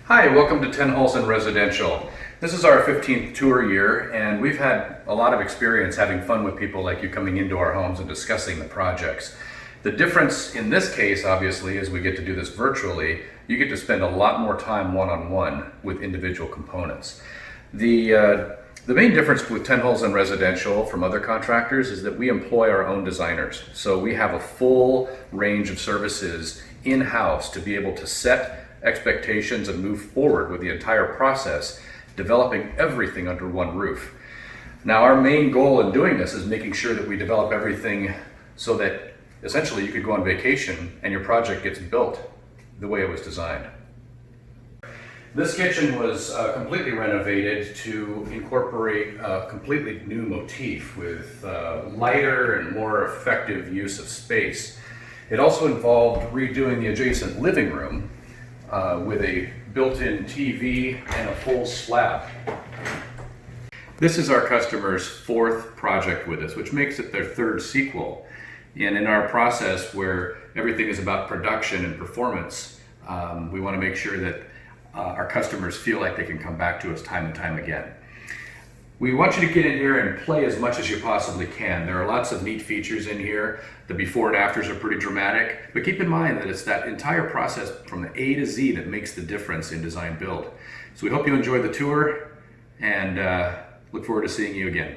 Hi, welcome to Tenhulzen Residential. This is our 15th tour year, and we've had a lot of experience having fun with people like you coming into our homes and discussing the projects. The difference in this case, obviously, is we get to do this virtually. You get to spend a lot more time one-on-one with individual components. The main difference with Tenhulzen Residential from other contractors is that we employ our own designers. So we have a full range of services in-house to be able to set expectations and move forward with the entire process, developing everything under one roof. Now, our main goal in doing this is making sure that we develop everything so that essentially you could go on vacation and your project gets built the way it was designed. This kitchen was completely renovated to incorporate a completely new motif with lighter and more effective use of space. It also involved redoing the adjacent living room with a built-in TV and a full slab. This is our customer's fourth project with us, which makes it their third sequel. And in our process where everything is about production and performance, we want to make sure that our customers feel like they can come back to us time and time again. We want you to get in here and play as much as you possibly can. There are lots of neat features in here. The before and afters are pretty dramatic, but keep in mind that it's that entire process from the A to Z that makes the difference in design build. So we hope you enjoy the tour and look forward to seeing you again.